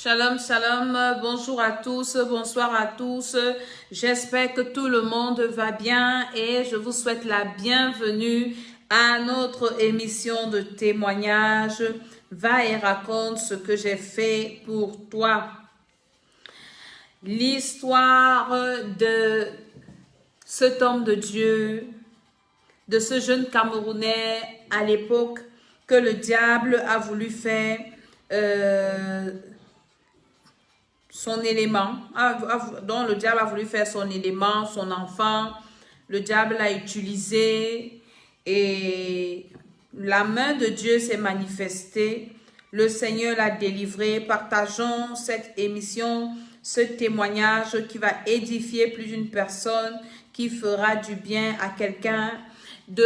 Shalom, shalom, bonjour à tous, bonsoir à tous. J'espère que tout le monde va bien et je vous souhaite la bienvenue à notre émission de témoignage. Va et raconte ce que j'ai fait pour toi. L'histoire de cet homme de Dieu, de ce jeune Camerounais à l'époque que le diable a voulu faire son élément, dont le diable a voulu faire son élément, son enfant. Le diable l'a utilisé et la main de Dieu s'est manifestée. Le Seigneur l'a délivré. Partageons cette émission, ce témoignage qui va édifier plus d'une personne, qui fera du bien à quelqu'un, de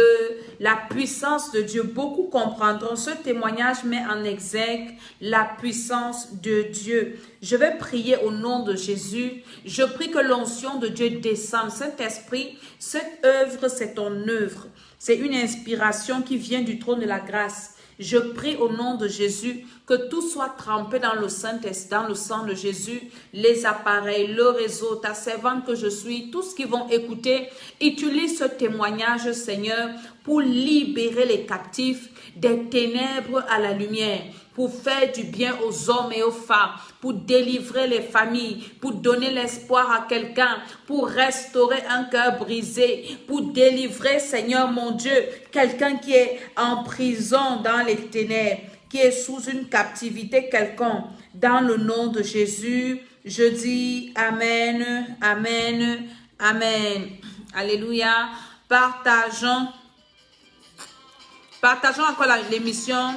la puissance de Dieu. Beaucoup comprendront. Ce témoignage met en exergue la puissance de Dieu. Je vais prier au nom de Jésus. Je prie que l'onction de Dieu descende. Saint-Esprit, cette œuvre, c'est ton œuvre. C'est une inspiration qui vient du trône de la grâce. Je prie au nom de Jésus que tout soit trempé dans le Saint-Esprit, dans le sang de Jésus, les appareils, le réseau, ta servante que je suis, tous qui vont écouter, utilise ce témoignage, Seigneur, pour libérer les captifs des ténèbres à la lumière, pour faire du bien aux hommes et aux femmes, pour délivrer les familles, pour donner l'espoir à quelqu'un, pour restaurer un cœur brisé, pour délivrer, Seigneur mon Dieu, quelqu'un qui est en prison dans les ténèbres, qui est sous une captivité quelconque. Dans le nom de Jésus, je dis Amen, Amen, Amen. Alléluia. Partageons encore l'émission.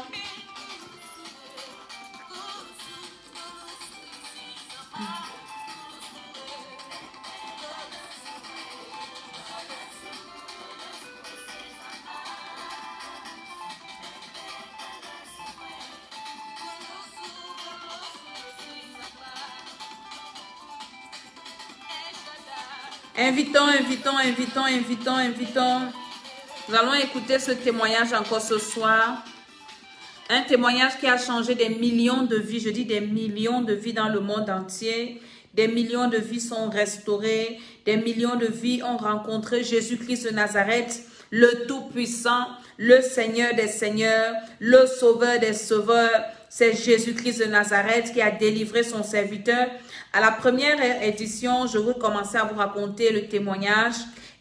Invitons. Nous allons écouter ce témoignage encore ce soir. Un témoignage qui a changé des millions de vies. Je dis des millions de vies dans le monde entier. Des millions de vies sont restaurées. Des millions de vies ont rencontré Jésus-Christ de Nazareth, le Tout-Puissant, le Seigneur des Seigneurs, le Sauveur des Sauveurs. C'est Jésus-Christ de Nazareth qui a délivré son serviteur. À la première édition, je vais commencer à vous raconter le témoignage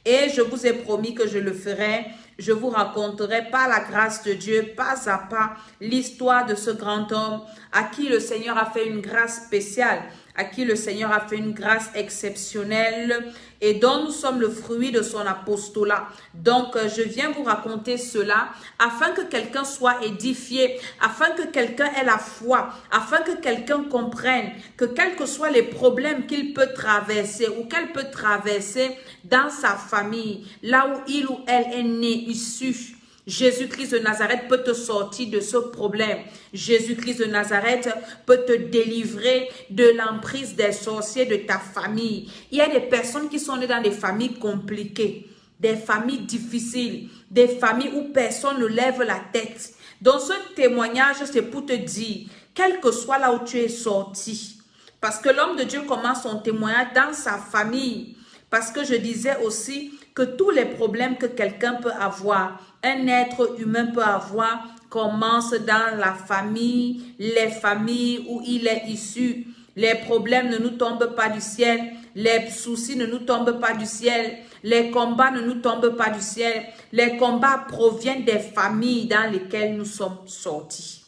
et je vous ai promis que je le ferai. Je vous raconterai par la grâce de Dieu, pas à pas, l'histoire de ce grand homme à qui le Seigneur a fait une grâce spéciale, à qui le Seigneur a fait une grâce exceptionnelle et dont nous sommes le fruit de son apostolat. Donc, je viens vous raconter cela afin que quelqu'un soit édifié, afin que quelqu'un ait la foi, afin que quelqu'un comprenne que quels que soient les problèmes qu'il peut traverser ou qu'elle peut traverser dans sa famille, là où il ou elle est né, issu, Jésus-Christ de Nazareth peut te sortir de ce problème. Jésus-Christ de Nazareth peut te délivrer de l'emprise des sorciers de ta famille. Il y a des personnes qui sont nées dans des familles compliquées, des familles difficiles, des familles où personne ne lève la tête. Dans ce témoignage, c'est pour te dire, quel que soit là où tu es sorti, parce que l'homme de Dieu commence son témoignage dans sa famille, parce que je disais aussi que tous les problèmes que quelqu'un peut avoir, un être humain peut avoir, commencent dans la famille, les familles où il est issu. Les problèmes ne nous tombent pas du ciel, les soucis ne nous tombent pas du ciel, les combats ne nous tombent pas du ciel. Les combats proviennent des familles dans lesquelles nous sommes sortis.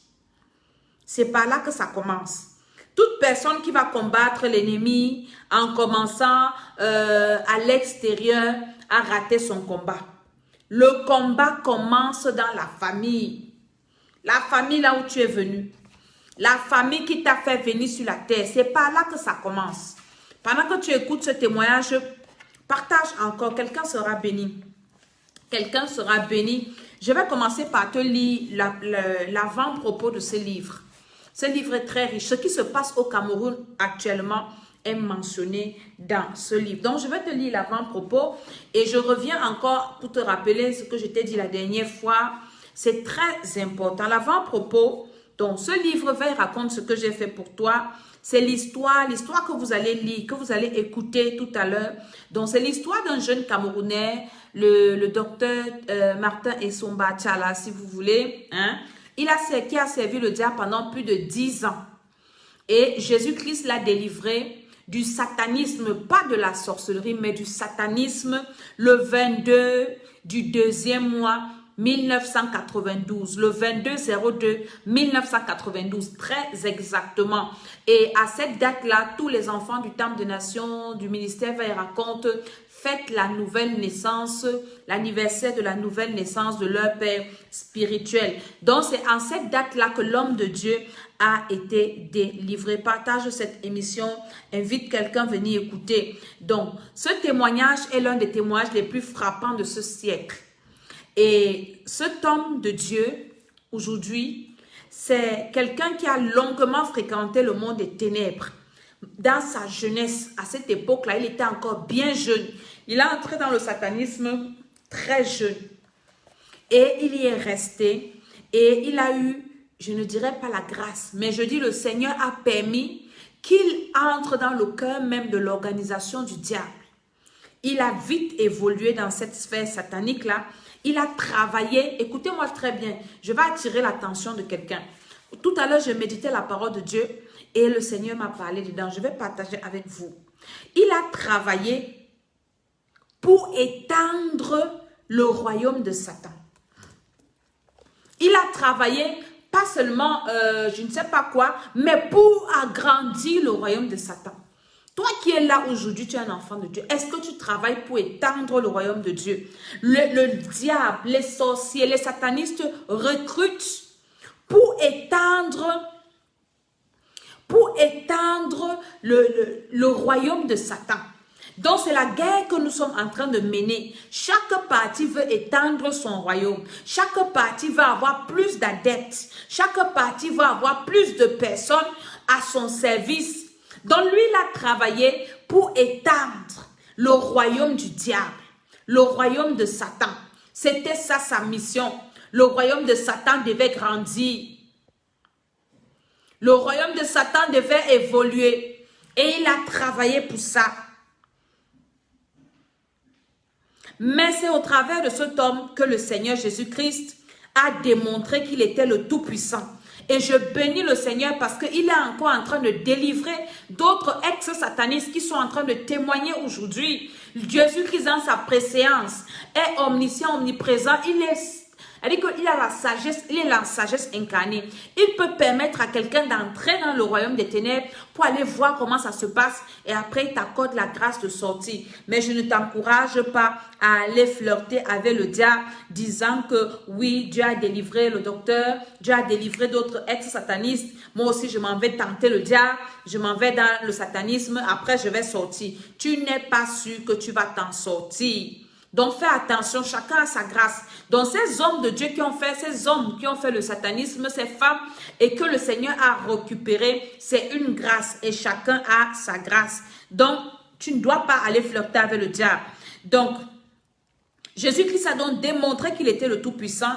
C'est par là que ça commence. Toute personne qui va combattre l'ennemi en commençant à l'extérieur a raté son combat. Le combat commence dans la famille. La famille là où tu es venu. La famille qui t'a fait venir sur la terre. C'est par là que ça commence. Pendant que tu écoutes ce témoignage, partage encore. Quelqu'un sera béni. Quelqu'un sera béni. Je vais commencer par te lire l'avant-propos de ce livre. Ce livre est très riche. Ce qui se passe au Cameroun actuellement est mentionné dans ce livre. Donc, je vais te lire l'avant-propos et je reviens encore pour te rappeler ce que je t'ai dit la dernière fois. C'est très important. L'avant-propos, donc ce livre va raconter ce que j'ai fait pour toi. C'est l'histoire que vous allez lire, que vous allez écouter tout à l'heure. Donc, c'est l'histoire d'un jeune Camerounais, le docteur Martin Essomba Tchala, si vous voulez, hein, qui a servi le diable pendant plus de 10 ans. Et Jésus-Christ l'a délivré du satanisme, pas de la sorcellerie, mais du satanisme, le 22 du 2e mois 1992, le 22/02/1992, très exactement. Et à cette date-là, tous les enfants du Temple des Nations, du ministère va y raconter, fête la nouvelle naissance, l'anniversaire de la nouvelle naissance de leur père spirituel. Donc, c'est en cette date-là que l'homme de Dieu a été délivré. Partage cette émission, invite quelqu'un à venir écouter. Donc, ce témoignage est l'un des témoignages les plus frappants de ce siècle. Et cet homme de Dieu, aujourd'hui, c'est quelqu'un qui a longuement fréquenté le monde des ténèbres. Dans sa jeunesse, à cette époque-là, il était encore bien jeune. Il a entré dans le satanisme très jeune. Et il y est resté. Et il a eu, je ne dirais pas la grâce, mais je dis le Seigneur a permis qu'il entre dans le cœur même de l'organisation du diable. Il a vite évolué dans cette sphère satanique-là. Il a travaillé, écoutez-moi très bien, je vais attirer l'attention de quelqu'un. Tout à l'heure, je méditais la parole de Dieu et le Seigneur m'a parlé dedans. Je vais partager avec vous. Il a travaillé pour étendre le royaume de Satan. Il a travaillé pas seulement, je ne sais pas quoi, mais pour agrandir le royaume de Satan. Toi qui es là aujourd'hui, tu es un enfant de Dieu. Est-ce que tu travailles pour étendre le royaume de Dieu? Le diable, les sorciers, les satanistes recrutent pour étendre le royaume de Satan. Donc, c'est la guerre que nous sommes en train de mener. Chaque parti veut étendre son royaume. Chaque parti va avoir plus d'adeptes. Chaque parti va avoir plus de personnes à son service. Donc, lui, il a travaillé pour étendre le royaume du diable, le royaume de Satan. C'était ça sa mission. Le royaume de Satan devait grandir. Le royaume de Satan devait évoluer. Et il a travaillé pour ça. Mais c'est au travers de cet homme que le Seigneur Jésus-Christ a démontré qu'il était le Tout-Puissant. Et je bénis le Seigneur parce qu'il est encore en train de délivrer d'autres ex-satanistes qui sont en train de témoigner aujourd'hui. Jésus-Christ dans sa préséance est omniscient, omniprésent. Il a la sagesse, il est la sagesse incarnée. Il peut permettre à quelqu'un d'entrer dans le royaume des ténèbres pour aller voir comment ça se passe et après il t'accorde la grâce de sortir. Mais je ne t'encourage pas à aller flirter avec le diable disant que oui, Dieu a délivré le docteur, Dieu a délivré d'autres ex-satanistes. Moi aussi, je m'en vais tenter le diable, je m'en vais dans le satanisme, après je vais sortir. Tu n'es pas sûr que tu vas t'en sortir. Donc, fais attention, chacun a sa grâce. Donc, ces hommes de Dieu qui ont fait le satanisme, ces femmes, et que le Seigneur a récupéré, c'est une grâce et chacun a sa grâce. Donc, tu ne dois pas aller flirter avec le diable. Donc, Jésus-Christ a donc démontré qu'il était le Tout-Puissant,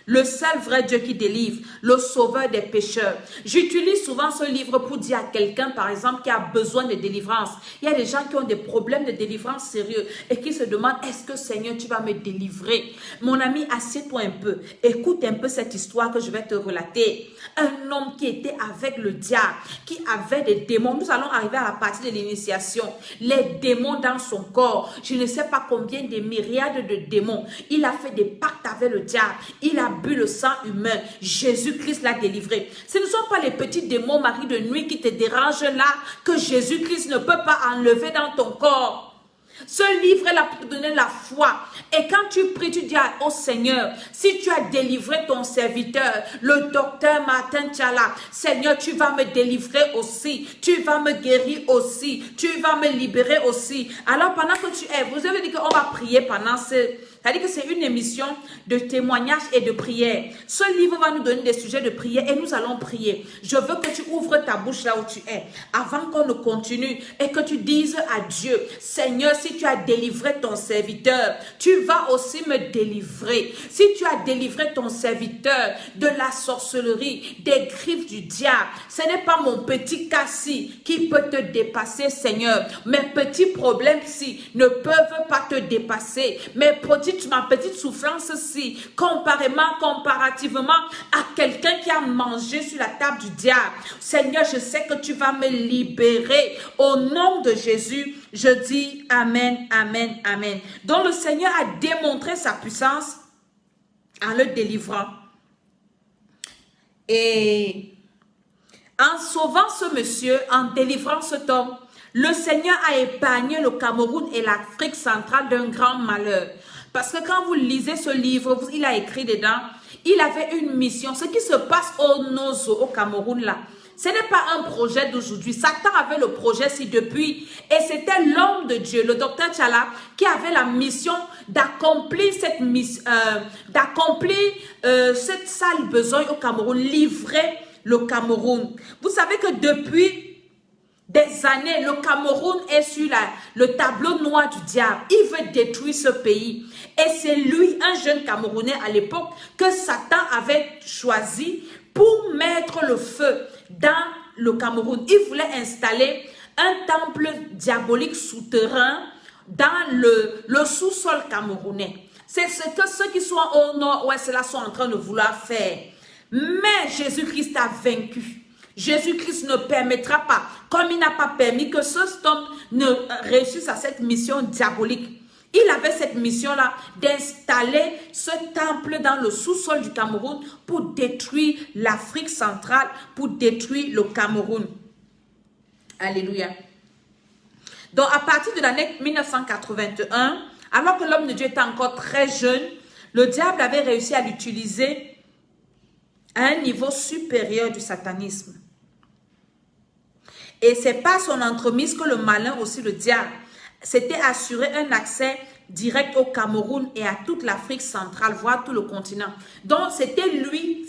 le seul vrai Dieu qui délivre, le sauveur des pécheurs. J'utilise souvent ce livre pour dire à quelqu'un, par exemple, qui a besoin de délivrance. Il y a des gens qui ont des problèmes de délivrance sérieux et qui se demandent, est-ce que Seigneur, tu vas me délivrer? Mon ami, assieds-toi un peu. Écoute un peu cette histoire que je vais te relater. Un homme qui était avec le diable, qui avait des démons. Nous allons arriver à la partie de l'initiation. Les démons dans son corps. Je ne sais pas combien de myriades de démons. Il a fait des pactes avec le diable. Il a bu le sang humain. Jésus-Christ l'a délivré. Ce ne sont pas les petits démons, Marie de nuit, qui te dérangent là, que Jésus-Christ ne peut pas enlever dans ton corps. Ce livre est là pour te donner la foi. Et quand tu pries, tu dis au Seigneur, si tu as délivré ton serviteur, le docteur Martin Tchala, Seigneur, tu vas me délivrer aussi. Tu vas me guérir aussi. Tu vas me libérer aussi. Alors pendant que tu es, vous avez dit qu'on va prier pendant ce... C'est-à-dire que c'est une émission de témoignages et de prière. Ce livre va nous donner des sujets de prière et nous allons prier. Je veux que tu ouvres ta bouche là où tu es, avant qu'on ne continue, et que tu dises à Dieu, Seigneur, si tu as délivré ton serviteur, tu vas aussi me délivrer. Si tu as délivré ton serviteur de la sorcellerie, des griffes du diable, ce n'est pas mon petit cas-ci qui peut te dépasser, Seigneur. Mes petits problèmes-ci ne peuvent pas te dépasser. Ma petite souffrance-ci, comparativement à quelqu'un qui a mangé sur la table du diable. Seigneur, je sais que tu vas me libérer. Au nom de Jésus, je dis Amen, Amen, Amen. Donc le Seigneur a démontré sa puissance en le délivrant. Et en sauvant ce monsieur, en délivrant cet homme, le Seigneur a épargné le Cameroun et l'Afrique centrale d'un grand malheur. Parce que quand vous lisez ce livre, il a écrit dedans, il avait une mission. Ce qui se passe au Nozo, au Cameroun là, ce n'est pas un projet d'aujourd'hui. Satan avait le projet si depuis. Et c'était l'homme de Dieu, le docteur Tchala, qui avait la mission d'accomplir cette mission, cette sale besoin au Cameroun, livrer le Cameroun. Vous savez que depuis des années, le Cameroun est sur le tableau noir du diable. Il veut détruire ce pays. Et c'est lui, un jeune Camerounais à l'époque, que Satan avait choisi pour mettre le feu dans le Cameroun. Il voulait installer un temple diabolique souterrain dans le sous-sol camerounais. C'est ce que ceux qui sont au nord-ouest là sont en train de vouloir faire. Mais Jésus-Christ a vaincu. Jésus-Christ ne permettra pas, comme il n'a pas permis que ce homme ne réussisse à cette mission diabolique. Il avait cette mission-là d'installer ce temple dans le sous-sol du Cameroun pour détruire l'Afrique centrale, pour détruire le Cameroun. Alléluia. Donc, à partir de l'année 1981, alors que l'homme de Dieu était encore très jeune, le diable avait réussi à l'utiliser à un niveau supérieur du satanisme. Et c'est par son entremise que le malin, aussi le diable, s'était assuré un accès direct au Cameroun et à toute l'Afrique centrale, voire tout le continent. Donc, c'était lui,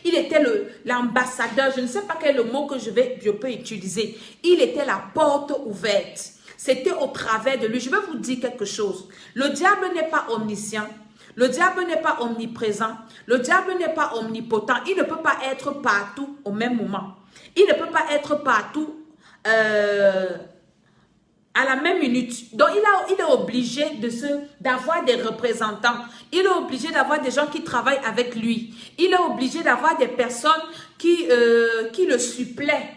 il était l'ambassadeur, je ne sais pas quel est le mot que je peux utiliser. Il était la porte ouverte. C'était au travers de lui. Je vais vous dire quelque chose. Le diable n'est pas omniscient. Le diable n'est pas omniprésent. Le diable n'est pas omnipotent. Il ne peut pas être partout au même moment. Il ne peut pas être partout à la même minute. Donc, il est obligé d'avoir des représentants. Il est obligé d'avoir des gens qui travaillent avec lui. Il est obligé d'avoir des personnes qui le suppléent.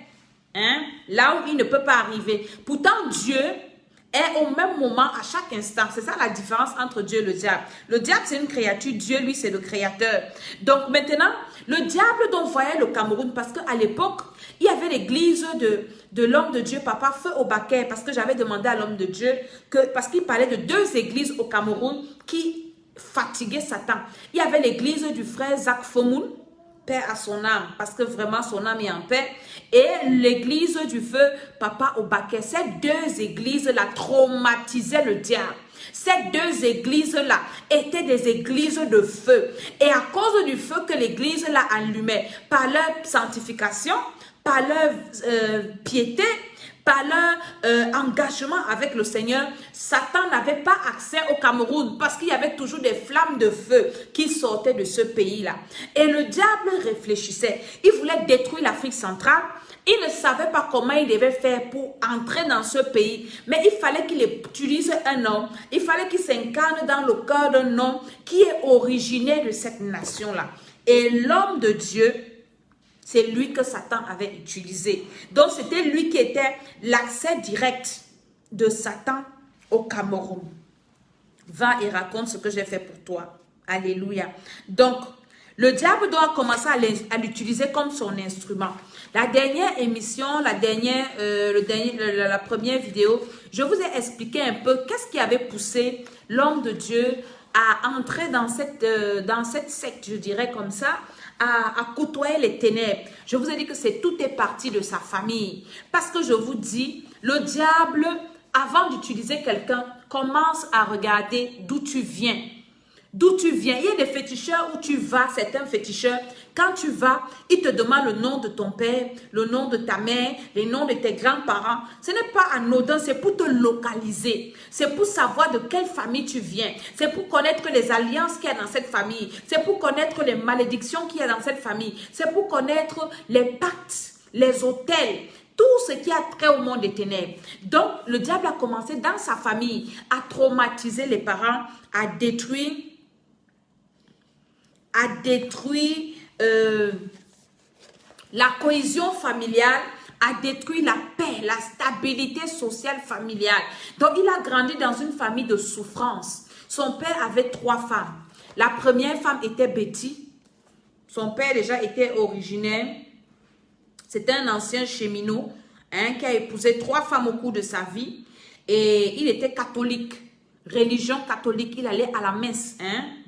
Hein? Là où il ne peut pas arriver. Pourtant, Dieu est au même moment à chaque instant. C'est ça la différence entre Dieu et le diable. Le diable, c'est une créature. Dieu, lui, c'est le créateur. Donc maintenant, le diable dont voyait le Cameroun, parce qu'à l'époque, il y avait l'église de l'homme de Dieu, Papa Feu Obaké, parce que j'avais demandé à l'homme de Dieu, parce qu'il parlait de 2 églises au Cameroun qui fatiguaient Satan. Il y avait l'église du frère Zach Fomoun, paix à son âme, parce que vraiment son âme est en paix, et l'église du feu Papa Obaké. Ces 2 églises-là traumatisaient le diable. Ces 2 églises-là étaient des églises de feu. Et à cause du feu que l'église-là allumait, par leur sanctification, par leur piété, par leur engagement avec le Seigneur, Satan n'avait pas accès au Cameroun parce qu'il y avait toujours des flammes de feu qui sortaient de ce pays-là. Et le diable réfléchissait. Il voulait détruire l'Afrique centrale. Il ne savait pas comment il devait faire pour entrer dans ce pays. Mais il fallait qu'il utilise un homme. Il fallait qu'il s'incarne dans le cœur d'un homme qui est originaire de cette nation-là. Et l'homme de Dieu, c'est lui que Satan avait utilisé. Donc, c'était lui qui était l'accès direct de Satan au Cameroun. Va et raconte ce que j'ai fait pour toi. Alléluia. Donc, le diable doit commencer à l'utiliser comme son instrument. La dernière émission, la première vidéo, je vous ai expliqué un peu qu'est-ce qui avait poussé l'homme de Dieu à entrer dans cette secte, je dirais comme ça, à côtoyer les ténèbres. Je vous ai dit que tout est parti de sa famille. Parce que je vous dis, le diable, avant d'utiliser quelqu'un, commence à regarder d'où tu viens. d'où tu viens. Il y a des féticheurs où tu vas, certains féticheurs, quand tu vas, ils te demandent le nom de ton père, le nom de ta mère, les noms de tes grands-parents. Ce n'est pas anodin, c'est pour te localiser. C'est pour savoir de quelle famille tu viens. C'est pour connaître les alliances qu'il y a dans cette famille. C'est pour connaître les malédictions qu'il y a dans cette famille. C'est pour connaître les pactes, les autels, tout ce qui a trait au monde des ténèbres. Donc, le diable a commencé dans sa famille à traumatiser les parents, à détruire la cohésion familiale, à détruire la paix, la stabilité sociale familiale. Donc, il a grandi dans une famille de souffrance. Son père avait 3 femmes. La première femme était Betty. Son père déjà était originaire. C'était un ancien cheminot qui a épousé 3 femmes au cours de sa vie. Et il était catholique, religion catholique. Il allait à la messe.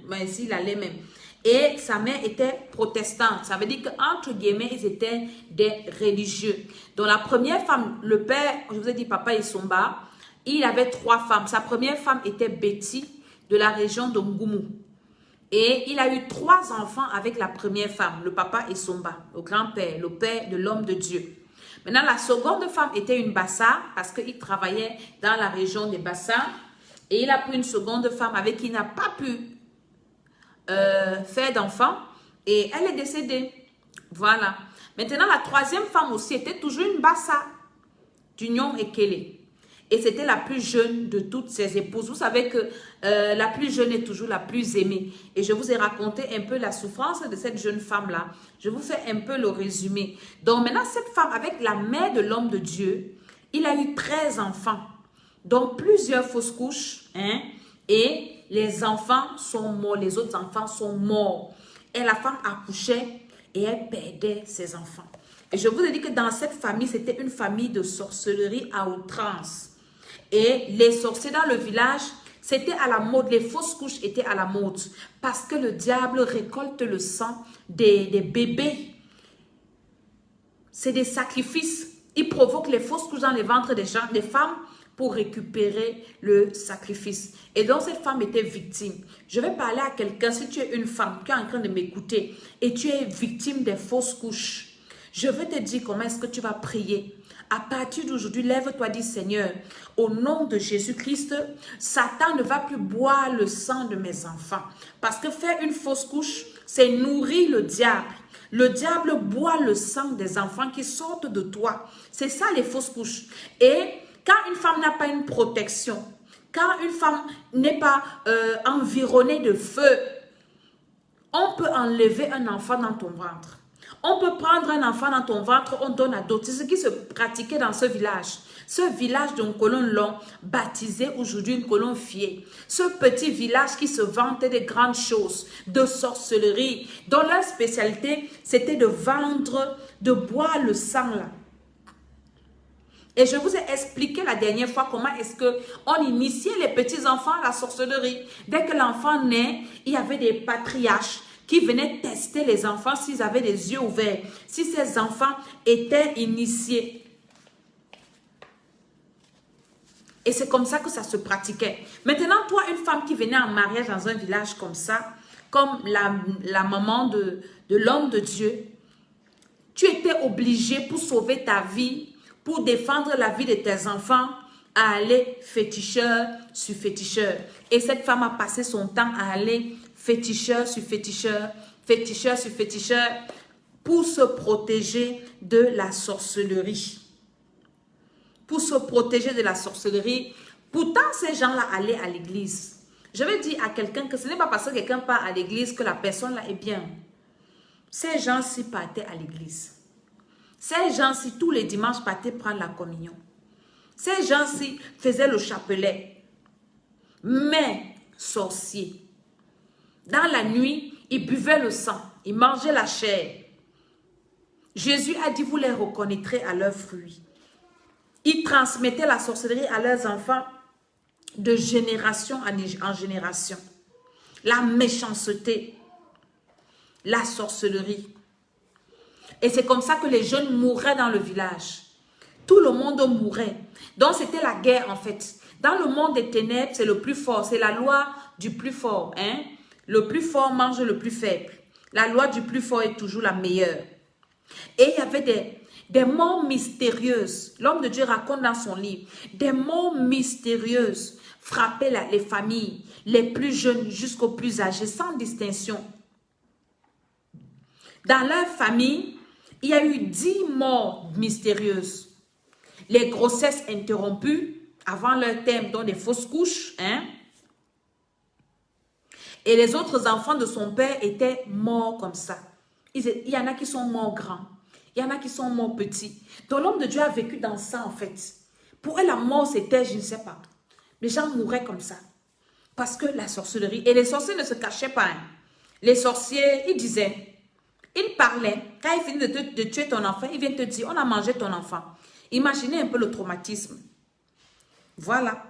Mais il allait même. Et sa mère était protestante. Ça veut dire qu'entre guillemets, ils étaient des religieux. Donc la première femme, le père, je vous ai dit papa Isomba, il avait 3 femmes. Sa première femme était Betty de la région de Ngoumou. Et il a eu 3 enfants avec la première femme, le papa Isomba, le grand-père, le père de l'homme de Dieu. Maintenant, la seconde femme était une Bassa parce qu'il travaillait dans la région des Bassa. Et il a pris une seconde femme avec qui il n'a pas pu faire d'enfants et elle est décédée. Voilà. Maintenant, la 3e femme aussi était toujours une Bassa d'Union Ekele. Et c'était la plus jeune de toutes ses épouses. Vous savez que la plus jeune est toujours la plus aimée. Et je vous ai raconté un peu la souffrance de cette jeune femme-là. Je vous fais un peu le résumé. Donc maintenant, cette femme, avec la mère de l'homme de Dieu, il a eu 13 enfants. Donc plusieurs fausses couches. Et les enfants sont morts, les autres enfants sont morts. Et la femme accouchait et elle perdait ses enfants. Et je vous ai dit que dans cette famille, c'était une famille de sorcellerie à outrance. Et les sorciers dans le village, c'était à la mode, les fausses couches étaient à la mode. Parce que le diable récolte le sang des bébés. C'est des sacrifices. Il provoque les fausses couches dans les ventres des gens, des femmes, pour récupérer le sacrifice. Et donc, cette femme était victime. Je vais parler à quelqu'un, si tu es une femme, tu es en train de m'écouter et tu es victime des fausses couches. Je vais te dire comment est-ce que tu vas prier. À partir d'aujourd'hui, lève-toi, dis Seigneur, au nom de Jésus-Christ, Satan ne va plus boire le sang de mes enfants. Parce que faire une fausse couche, c'est nourrir le diable. Le diable boit le sang des enfants qui sortent de toi. C'est ça les fausses couches. Et quand une femme n'a pas une protection, quand une femme n'est pas environnée de feu, on peut enlever un enfant dans ton ventre. On peut prendre un enfant dans ton ventre, on donne à d'autres. C'est ce qui se pratiquait dans ce village. Ce village d'un colon long, baptisé aujourd'hui une colon fiée. Ce petit village qui se vantait des grandes choses, de sorcellerie, dont leur spécialité, c'était de vendre, de boire le sang là. Et je vous ai expliqué la dernière fois comment est-ce qu'on initiait les petits-enfants à la sorcellerie. Dès que l'enfant naît, il y avait des patriarches qui venaient tester les enfants s'ils avaient les yeux ouverts, si ces enfants étaient initiés. Et c'est comme ça que ça se pratiquait. Maintenant, toi, une femme qui venait en mariage dans un village comme ça, comme la maman de l'homme de Dieu, tu étais obligé pour sauver ta vie, pour défendre la vie de tes enfants, à aller féticheur sur féticheur. Et cette femme a passé son temps à aller féticheur sur féticheur, féticheur sur féticheur, pour se protéger de la sorcellerie. Pour se protéger de la sorcellerie. Pourtant, ces gens-là allaient à l'église. Je vais dire à quelqu'un que ce n'est pas parce que quelqu'un part à l'église que la personne-là est bien. Ces gens-ci partaient à l'église. Ces gens-ci, tous les dimanches, partaient prendre la communion. Ces gens-ci faisaient le chapelet. Mais, sorciers, dans la nuit, ils buvaient le sang, ils mangeaient la chair. Jésus a dit, vous les reconnaîtrez à leurs fruits. Ils transmettaient la sorcellerie à leurs enfants de génération en génération. La méchanceté, la sorcellerie. Et c'est comme ça que les jeunes mouraient dans le village. Tout le monde mourait. Donc c'était la guerre en fait. Dans le monde des ténèbres, c'est le plus fort. C'est la loi du plus fort. Le plus fort mange le plus faible. La loi du plus fort est toujours la meilleure. Et il y avait des morts mystérieuses. L'homme de Dieu raconte dans son livre. Des morts mystérieuses frappaient les familles, les plus jeunes jusqu'aux plus âgés, sans distinction. Dans leur famille, il y a eu 10 morts mystérieuses. Les grossesses interrompues avant leur terme, dont des fausses couches. Et les autres enfants de son père étaient morts comme ça. Il y en a qui sont morts grands. Il y en a qui sont morts petits. Donc l'homme de Dieu a vécu dans ça en fait. Pour eux, la mort c'était, je ne sais pas. Les gens mouraient comme ça. Parce que la sorcellerie. Et les sorciers ne se cachaient pas. Les sorciers, ils disaient, ils parlaient. Quand ils finissent de tuer ton enfant, ils viennent te dire, on a mangé ton enfant. Imaginez un peu le traumatisme. Voilà.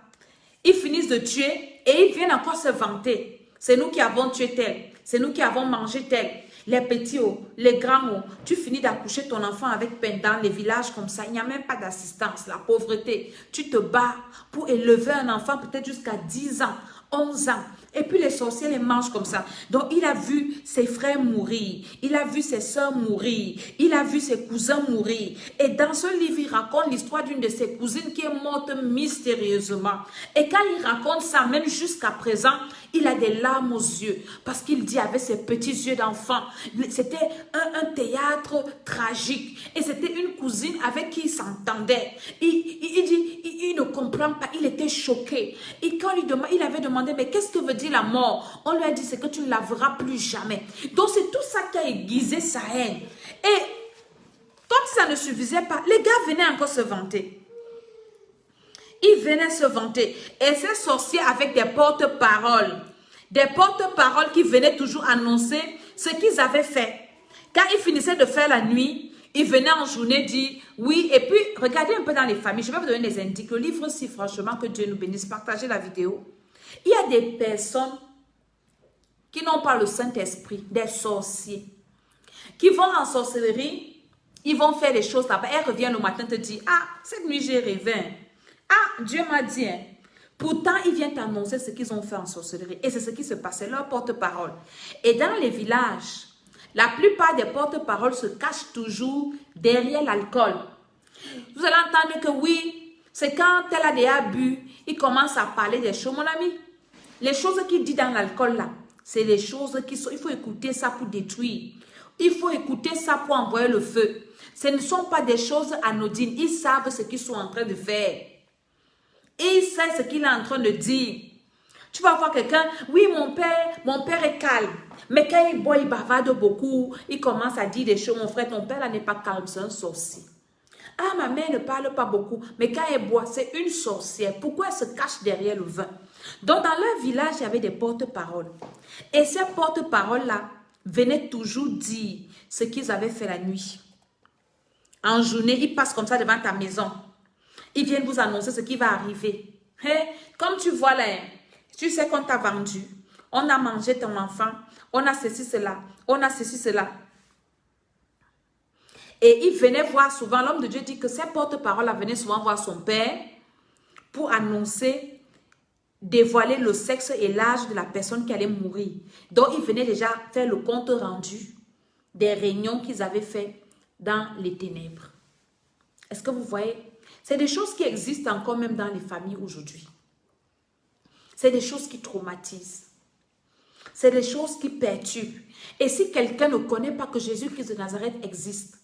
Ils finissent de tuer et ils viennent encore se vanter. C'est nous qui avons tué tel. C'est nous qui avons mangé tel. Les petits, les grands, tu finis d'accoucher ton enfant avec peine dans les villages comme ça. Il n'y a même pas d'assistance, la pauvreté. Tu te bats pour élever un enfant peut-être jusqu'à 10 ans, 11 ans. Et puis les sorciers les mangent comme ça. Donc il a vu ses frères mourir. Il a vu ses soeurs mourir. Il a vu ses cousins mourir. Et dans ce livre, il raconte l'histoire d'une de ses cousines qui est morte mystérieusement. Et quand il raconte ça, même jusqu'à présent, il a des larmes aux yeux. Parce qu'il dit avec ses petits yeux d'enfant, c'était un théâtre tragique. Et c'était une cousine avec qui il s'entendait. Il dit, il ne comprend pas. Il était choqué. Et quand il avait demandé, mais qu'est-ce que veut dire la mort? On lui a dit, c'est que tu ne la verras plus jamais. Donc c'est tout ça qui a aiguisé sa haine. Et comme ça ne suffisait pas, les gars venaient encore se vanter. Ils venaient se vanter. Et ces sorciers avec des porte-paroles. Des porte-paroles qui venaient toujours annoncer ce qu'ils avaient fait. Quand ils finissaient de faire la nuit, ils venaient en journée dire oui. Et puis, regardez un peu dans les familles. Je vais vous donner des indices. Le livre aussi, franchement, que Dieu nous bénisse. Partagez la vidéo. Il y a des personnes qui n'ont pas le Saint-Esprit, des sorciers, qui vont en sorcellerie, ils vont faire des choses là-bas. Elle revient le matin te dit, ah, cette nuit j'ai rêvé. Ah, Dieu m'a dit. Pourtant, ils viennent t'annoncer ce qu'ils ont fait en sorcellerie. Et c'est ce qui se passait, leur porte-parole. Et dans les villages, la plupart des porte-paroles se cachent toujours derrière l'alcool. Vous allez entendre que oui, c'est quand elle a déjà bu, il commence à parler des choses, mon ami. Les choses qu'il dit dans l'alcool là, c'est les choses qui sont, il faut écouter ça pour détruire. Il faut écouter ça pour envoyer le feu. Ce ne sont pas des choses anodines. Ils savent ce qu'ils sont en train de faire. Et il sait ce qu'il est en train de dire. Tu vas voir quelqu'un, oui, mon père est calme. Mais quand il boit, il bavarde beaucoup. Il commence à dire des choses. Mon frère, ton père là n'est pas calme, c'est un sorcier. Ah, ma mère ne parle pas beaucoup. Mais quand elle boit, c'est une sorcière. Pourquoi elle se cache derrière le vin? Donc, dans leur village, il y avait des porte-paroles. Et ces porte-paroles-là venaient toujours dire ce qu'ils avaient fait la nuit. En journée, ils passent comme ça devant ta maison. Ils viennent vous annoncer ce qui va arriver. Hey, comme tu vois là, tu sais qu'on t'a vendu. On a mangé ton enfant. On a ceci, cela. On a ceci, cela. Et il venait voir souvent, l'homme de Dieu dit que ces porte-paroles venaient souvent voir son père pour annoncer, dévoiler le sexe et l'âge de la personne qui allait mourir. Donc, il venait déjà faire le compte rendu des réunions qu'ils avaient fait dans les ténèbres. Est-ce que vous voyez? C'est des choses qui existent encore même dans les familles aujourd'hui. C'est des choses qui traumatisent. C'est des choses qui perturbent. Et si quelqu'un ne connaît pas que Jésus-Christ de Nazareth existe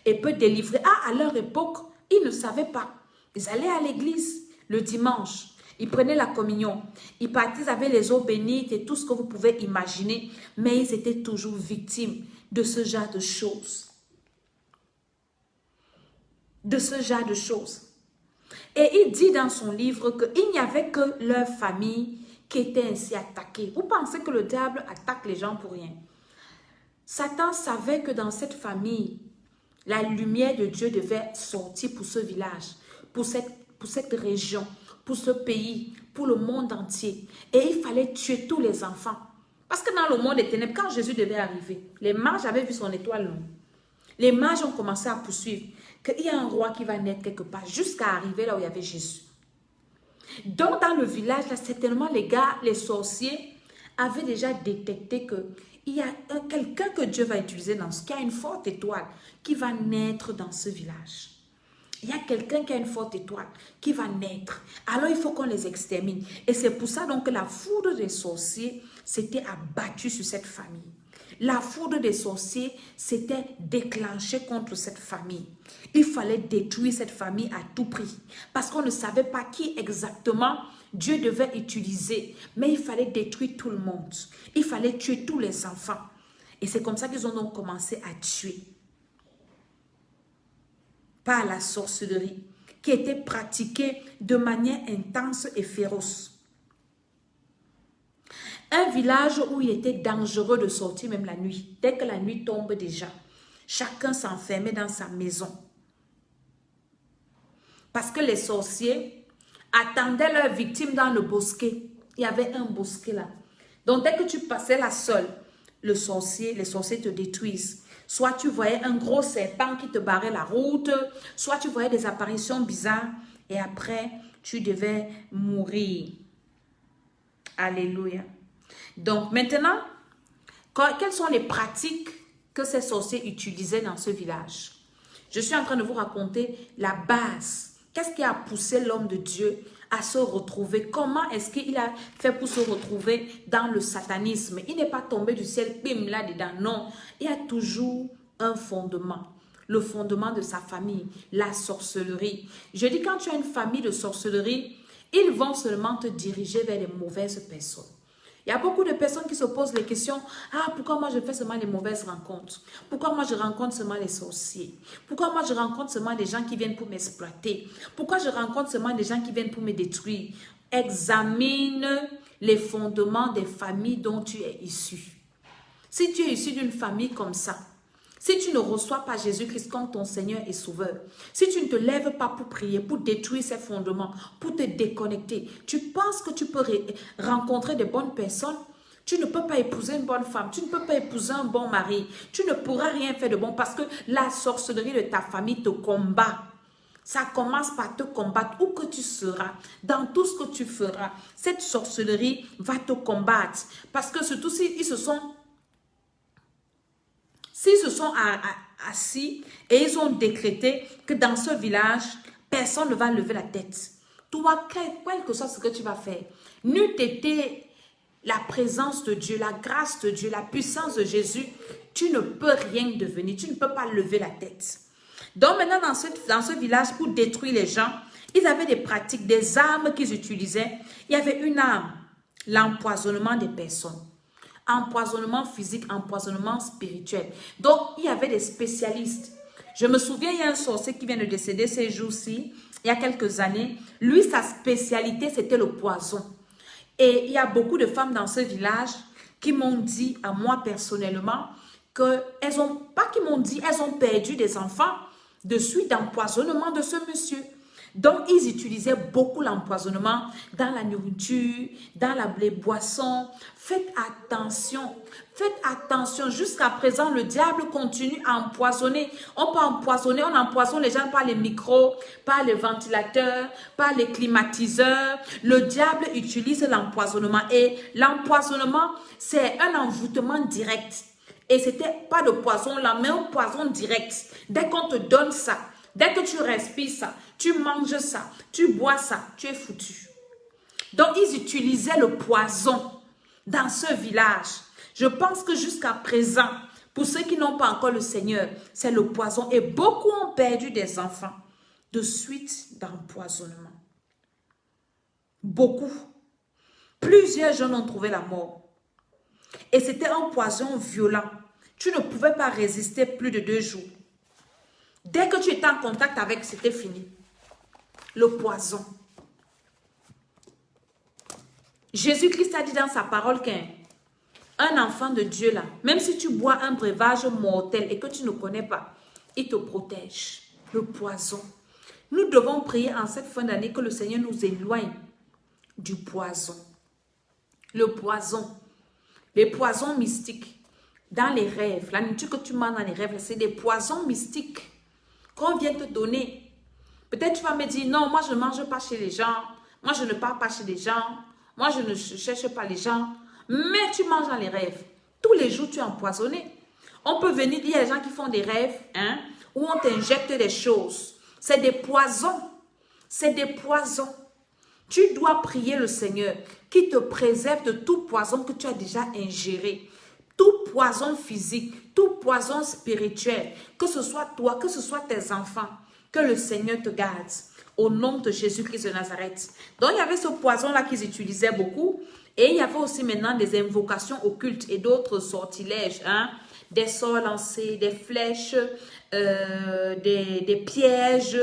et peut délivrer, à leur époque, ils ne savaient pas. Ils allaient à l'église le dimanche. Ils prenaient la communion. Ils partaient avec les eaux bénites et tout ce que vous pouvez imaginer. Mais ils étaient toujours victimes de ce genre de choses. De ce genre de choses. Et il dit dans son livre qu'il n'y avait que leur famille qui était ainsi attaquée. Vous pensez que le diable attaque les gens pour rien? Satan savait que dans cette famille, la lumière de Dieu devait sortir pour ce village, pour cette région, pour ce pays, pour le monde entier. Et il fallait tuer tous les enfants. Parce que dans le monde des ténèbres, quand Jésus devait arriver, les mages avaient vu son étoile, non? Les mages ont commencé à poursuivre qu'il y a un roi qui va naître quelque part jusqu'à arriver là où il y avait Jésus. Donc dans le village, là, certainement les gars, les sorciers, avait déjà détecté que il y a quelqu'un que Dieu va utiliser qui a une forte étoile qui va naître dans ce village. Il y a quelqu'un qui a une forte étoile qui va naître. Alors il faut qu'on les extermine. Et c'est pour ça donc que la foudre des sorciers s'était abattue sur cette famille. La foudre des sorciers s'était déclenchée contre cette famille. Il fallait détruire cette famille à tout prix. Parce qu'on ne savait pas qui exactement Dieu devait utiliser. Mais il fallait détruire tout le monde. Il fallait tuer tous les enfants. Et c'est comme ça qu'ils ont donc commencé à tuer. Par la sorcellerie qui était pratiquée de manière intense et féroce. Un village où il était dangereux de sortir même la nuit. Dès que la nuit tombe déjà, chacun s'enfermait dans sa maison. Parce que les sorciers attendaient leurs victimes dans le bosquet. Il y avait un bosquet là. Donc dès que tu passais là seul, les sorciers te détruisent. Soit tu voyais un gros serpent qui te barrait la route, soit tu voyais des apparitions bizarres et après tu devais mourir. Alléluia. Donc maintenant, quelles sont les pratiques que ces sorciers utilisaient dans ce village? Je suis en train de vous raconter la base. Qu'est-ce qui a poussé l'homme de Dieu à se retrouver? Comment est-ce qu'il a fait pour se retrouver dans le satanisme? Il n'est pas tombé du ciel, bim, là-dedans. Non, il y a toujours un fondement. Le fondement de sa famille, la sorcellerie. Je dis, quand tu as une famille de sorcellerie, ils vont seulement te diriger vers les mauvaises personnes. Il y a beaucoup de personnes qui se posent les questions. Ah, pourquoi moi je fais seulement les mauvaises rencontres? Pourquoi moi je rencontre seulement les sorciers? Pourquoi moi je rencontre seulement des gens qui viennent pour m'exploiter? Pourquoi je rencontre seulement des gens qui viennent pour me détruire? Examine les fondements des familles dont tu es issu. Si tu es issu d'une famille comme ça, si tu ne reçois pas Jésus-Christ comme ton Seigneur et Sauveur, si tu ne te lèves pas pour prier, pour détruire ces fondements, pour te déconnecter, tu penses que tu peux rencontrer de bonnes personnes, tu ne peux pas épouser une bonne femme, tu ne peux pas épouser un bon mari, tu ne pourras rien faire de bon parce que la sorcellerie de ta famille te combat. Ça commence par te combattre où que tu seras, dans tout ce que tu feras. Cette sorcellerie va te combattre parce que surtout s'ils se sont assis et ils ont décrété que dans ce village, personne ne va lever la tête. Toi, quel que soit ce que tu vas faire, n'eût été la présence de Dieu, la grâce de Dieu, la puissance de Jésus, tu ne peux rien devenir, tu ne peux pas lever la tête. Donc maintenant, dans ce village, pour détruire les gens, ils avaient des pratiques, des armes qu'ils utilisaient. Il y avait une arme, l'empoisonnement des personnes. Empoisonnement physique, empoisonnement spirituel. Donc, il y avait des spécialistes. Je me souviens, il y a un sorcier qui vient de décéder ces jours-ci, il y a quelques années. Lui, sa spécialité, c'était le poison. Et il y a beaucoup de femmes dans ce village qui m'ont dit, à moi personnellement, qu'elles ont, pas qu'ils m'ont dit, elles ont perdu des enfants de suite d'empoisonnement de ce monsieur. Donc, ils utilisaient beaucoup l'empoisonnement dans la nourriture, dans les boissons. Faites attention. Faites attention. Jusqu'à présent, le diable continue à empoisonner. On peut empoisonner, on empoisonne les gens par les micros, par les ventilateurs, par les climatiseurs. Le diable utilise l'empoisonnement. Et l'empoisonnement, c'est un envoûtement direct. Et c'était pas de poison là, mais un poison direct. Dès qu'on te donne ça, dès que tu respires ça, tu manges ça, tu bois ça, tu es foutu. Donc, ils utilisaient le poison dans ce village. Je pense que jusqu'à présent, pour ceux qui n'ont pas encore le Seigneur, c'est le poison. Et beaucoup ont perdu des enfants de suite d'empoisonnement. Beaucoup. Plusieurs jeunes ont trouvé la mort. Et c'était un poison violent. Tu ne pouvais pas résister plus de 2 jours. Dès que tu étais en contact avec, c'était fini. Le poison. Jésus-Christ a dit dans sa parole qu'un enfant de Dieu, là, même si tu bois un breuvage mortel et que tu ne connais pas, il te protège. Le poison. Nous devons prier en cette fin d'année que le Seigneur nous éloigne du poison. Le poison. Les poisons mystiques. Dans les rêves. La nourriture que tu manges dans les rêves, c'est des poisons mystiques qu'on vient te donner. Peut-être tu vas me dire, non, moi je ne mange pas chez les gens. Moi je ne pars pas chez les gens. Moi je ne cherche pas les gens. Mais tu manges dans les rêves. Tous les jours, tu es empoisonné. On peut venir, il y a des gens qui font des rêves, hein, où on t'injecte des choses. C'est des poisons. C'est des poisons. Tu dois prier le Seigneur qui te préserve de tout poison que tu as déjà ingéré. Tout poison physique, tout poison spirituel, que ce soit toi, que ce soit tes enfants, que le Seigneur te garde. Au nom de Jésus-Christ de Nazareth. Donc, il y avait ce poison-là qu'ils utilisaient beaucoup. Et il y avait aussi maintenant des invocations occultes et d'autres sortilèges. Hein? Des sorts lancés, des flèches, des pièges,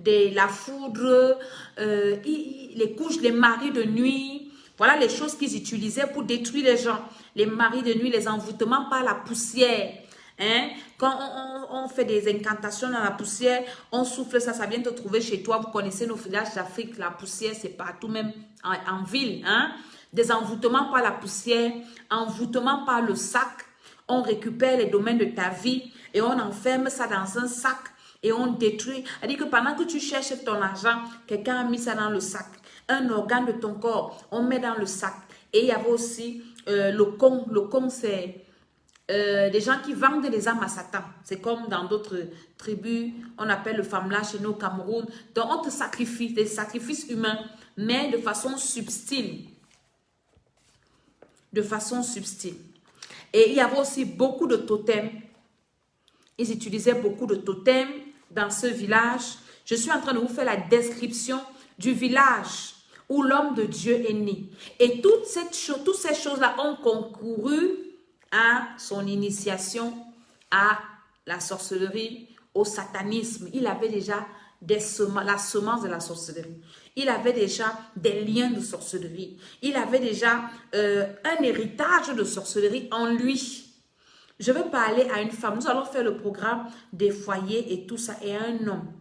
la foudre, les couches, les maris de nuit. Voilà les choses qu'ils utilisaient pour détruire les gens. Les maris de nuit, les envoûtements par la poussière. Hein? Quand on fait des incantations dans la poussière, on souffle ça, ça vient te trouver chez toi. Vous connaissez nos villages d'Afrique, la poussière, c'est partout, même en ville. Hein? Des envoûtements par la poussière, envoûtements par le sac. On récupère les domaines de ta vie et on enferme ça dans un sac et on détruit. C'est-à-dire que pendant que tu cherches ton argent, quelqu'un a mis ça dans le sac. Un organe de ton corps, on met dans le sac. Et il y avait aussi le con. Le con, c'est des gens qui vendent des âmes à Satan. C'est comme dans d'autres tribus, on appelle le Famla chez nous au Cameroun. Donc on te sacrifie, des sacrifices humains, mais de façon subtile. De façon subtile. Et il y avait aussi beaucoup de totems. Ils utilisaient beaucoup de totems dans ce village. Je suis en train de vous faire la description du village où l'homme de Dieu est né. Et toutes ces choses-là ont concouru à son initiation à la sorcellerie, au satanisme. Il avait déjà la semence de la sorcellerie. Il avait déjà des liens de sorcellerie. Il avait déjà un héritage de sorcellerie en lui. Je vais parler à une femme. Nous allons faire le programme des foyers et tout ça. Et un homme.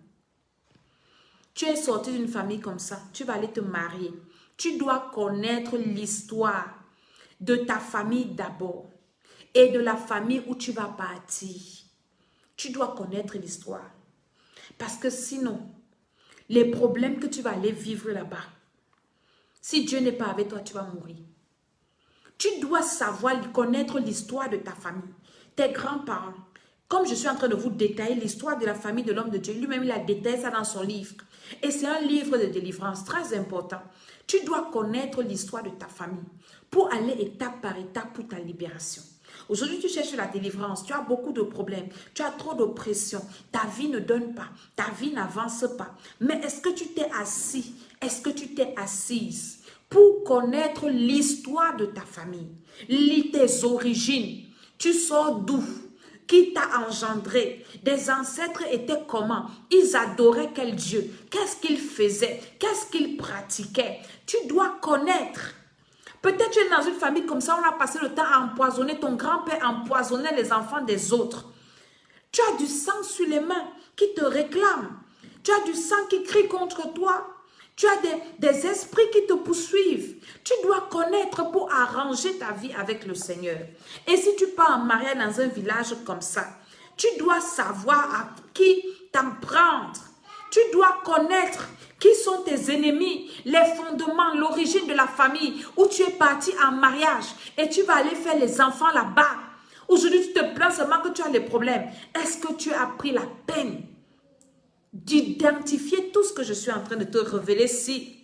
Tu es sorti d'une famille comme ça. Tu vas aller te marier. Tu dois connaître l'histoire de ta famille d'abord. Et de la famille où tu vas partir. Tu dois connaître l'histoire. Parce que sinon, les problèmes que tu vas aller vivre là-bas, si Dieu n'est pas avec toi, tu vas mourir. Tu dois savoir, connaître l'histoire de ta famille, tes grands-parents. Comme je suis en train de vous détailler l'histoire de la famille de l'homme de Dieu, lui-même il a détaillé ça dans son livre. Et c'est un livre de délivrance très important. Tu dois connaître l'histoire de ta famille pour aller étape par étape pour ta libération. Aujourd'hui, tu cherches la délivrance, tu as beaucoup de problèmes, tu as trop d'oppression, ta vie ne donne pas, ta vie n'avance pas. Mais est-ce que tu t'es assis, est-ce que tu t'es assise pour connaître l'histoire de ta famille, tes origines, tu sors d'où? Qui t'a engendré? Des ancêtres étaient comment? Ils adoraient quel Dieu? Qu'est-ce qu'ils faisaient? Qu'est-ce qu'ils pratiquaient? Tu dois connaître. Peut-être tu es dans une famille comme ça, on a passé le temps à empoisonner, ton grand-père empoisonnait les enfants des autres. Tu as du sang sur les mains qui te réclame. Tu as du sang qui crie contre toi. Tu as des esprits qui te poursuivent. Tu dois connaître pour arranger ta vie avec le Seigneur. Et si tu pars en mariage dans un village comme ça, tu dois savoir à qui t'en prendre. Tu dois connaître qui sont tes ennemis, les fondements, l'origine de la famille où tu es parti en mariage et tu vas aller faire les enfants là-bas. Aujourd'hui, tu te plains seulement que tu as des problèmes. Est-ce que tu as pris la peine d'identifier tout ce que je suis en train de te révéler ici?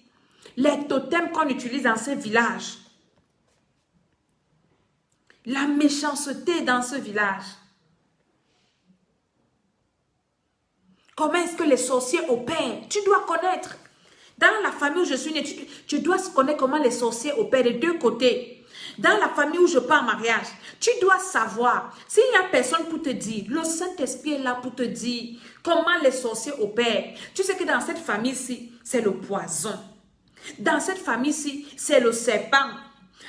Les totems qu'on utilise dans ces villages. La méchanceté dans ce village. Comment est-ce que les sorciers opèrent? Tu dois connaître. Dans la famille où je suis née, tu dois connaître comment les sorciers opèrent des deux côtés. Dans la famille où je pars en mariage, tu dois savoir. S'il n'y a personne pour te dire, le Saint-Esprit est là pour te dire comment les sorciers opèrent. Tu sais que dans cette famille-ci, c'est le poison. Dans cette famille-ci, c'est le serpent.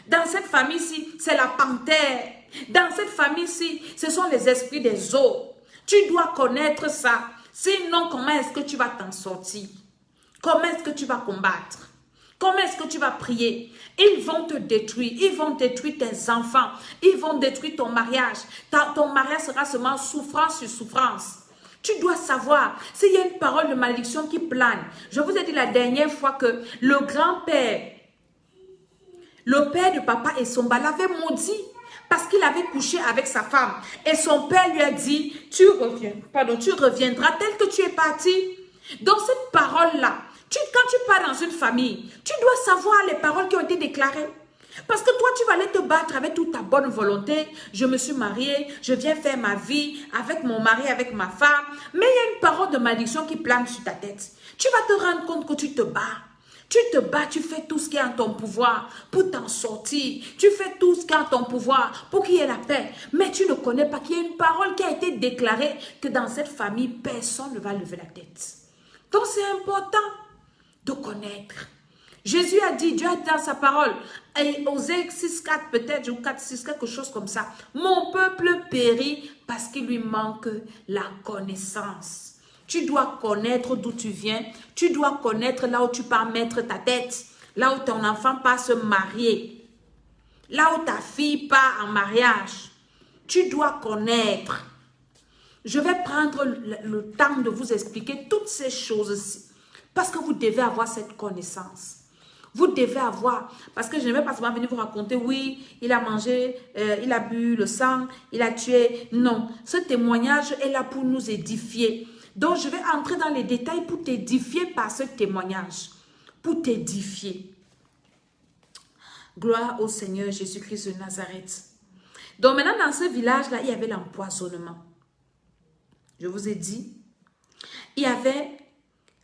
Dans cette famille-ci, c'est la panthère. Dans cette famille-ci, ce sont les esprits des eaux. Tu dois connaître ça. Sinon, comment est-ce que tu vas t'en sortir? Comment est-ce que tu vas combattre? Comment est-ce que tu vas prier? Ils vont te détruire. Ils vont détruire tes enfants. Ils vont détruire ton mariage. Ton mariage sera seulement souffrance sur souffrance. Tu dois savoir, s'il y a une parole de malédiction qui plane. Je vous ai dit la dernière fois que le grand-père Le père de papa Essomba l'avait maudit parce qu'il avait couché avec sa femme. Et son père lui a dit, tu reviendras tel que tu es parti. Dans cette parole-là, quand tu pars dans une famille, tu dois savoir les paroles qui ont été déclarées. Parce que toi, tu vas aller te battre avec toute ta bonne volonté. Je me suis mariée, je viens faire ma vie avec mon mari, avec ma femme. Mais il y a une parole de malédiction qui plane sur ta tête. Tu vas te rendre compte que tu te bats. Tu te bats, tu fais tout ce qui est en ton pouvoir pour t'en sortir. Tu fais tout ce qui est en ton pouvoir pour qu'il y ait la paix. Mais tu ne connais pas qu'il y a une parole qui a été déclarée que dans cette famille, personne ne va lever la tête. Donc c'est important de connaître. Jésus a dit, Dieu a dit dans sa parole, et Osée 6,4 peut-être, ou 4,6, quelque chose comme ça. Mon peuple périt parce qu'il lui manque la connaissance. Tu dois connaître d'où tu viens. Tu dois connaître là où tu pars mettre ta tête. Là où ton enfant part se marier. Là où ta fille part en mariage. Tu dois connaître. Je vais prendre le temps de vous expliquer toutes ces choses-ci. Parce que vous devez avoir cette connaissance. Vous devez avoir, parce que je ne vais pas seulement venir vous raconter, oui, il a mangé, il a bu le sang, il a tué. Non, ce témoignage est là pour nous édifier. Donc, je vais entrer dans les détails pour t'édifier par ce témoignage. Pour t'édifier. Gloire au Seigneur Jésus-Christ de Nazareth. Donc, maintenant, dans ce village-là, il y avait l'empoisonnement. Je vous ai dit, il y avait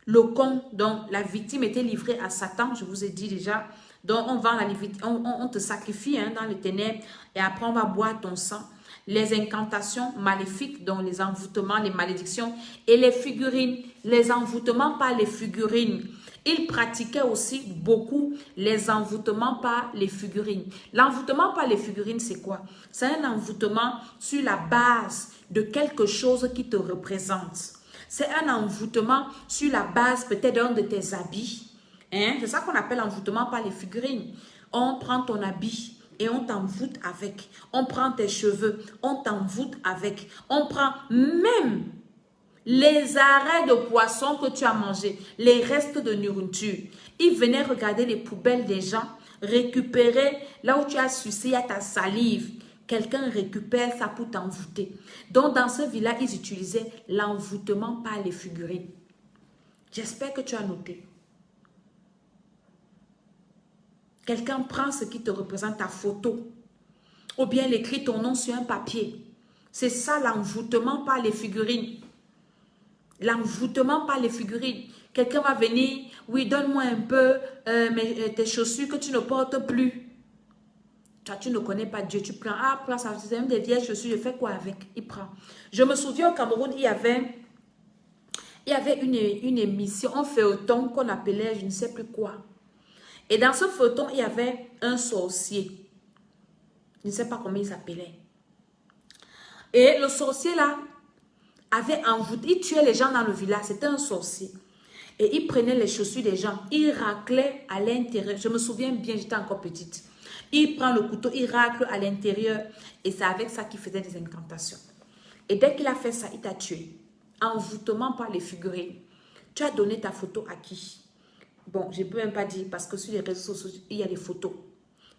le con, dont la victime était livrée à Satan, je vous ai dit déjà. Donc, on te sacrifie dans les ténèbres et après, on va boire ton sang. Les incantations maléfiques, dont les envoûtements, les malédictions et les figurines. Les envoûtements par les figurines. Ils pratiquaient aussi beaucoup les envoûtements par les figurines. L'envoûtement par les figurines, c'est quoi? C'est un envoûtement sur la base de quelque chose qui te représente. C'est un envoûtement sur la base peut-être d'un de tes habits. C'est ça qu'on appelle envoûtement par les figurines. On prend ton habit et on t'envoûte avec. On prend tes cheveux, on t'envoûte avec. On prend même les arrêts de poisson que tu as mangés, les restes de nourriture. Ils venaient regarder les poubelles des gens, récupérer là où tu as sucé à ta salive. Quelqu'un récupère ça pour t'envoûter. Donc, dans ce village, ils utilisaient l'envoûtement par les figurines. J'espère que tu as noté. Quelqu'un prend ce qui te représente, ta photo, ou bien il écrit ton nom sur un papier. C'est ça l'envoûtement par les figurines. L'envoûtement par les figurines. Quelqu'un va venir, oui, donne-moi un peu tes chaussures que tu ne portes plus. Toi, tu ne connais pas Dieu, tu prends, prends ça, c'est même des vieilles chaussures, je fais quoi avec? Il prend. Je me souviens au Cameroun, il y avait une émission, un feuilleton qu'on appelait, je ne sais plus quoi. Et dans ce feuilleton, il y avait un sorcier. Je ne sais pas comment il s'appelait. Et le sorcier là, avait envoûté, il tuait les gens dans le village, c'était un sorcier. Et il prenait les chaussures des gens, il raclait à l'intérieur. Je me souviens bien, j'étais encore petite. Il prend le couteau, il racle à l'intérieur et c'est avec ça qu'il faisait des incantations. Et dès qu'il a fait ça, il t'a tué. Envoûtement par les figurines. Tu as donné ta photo à qui? Bon, je ne peux même pas dire parce que sur les réseaux sociaux, il y a les photos.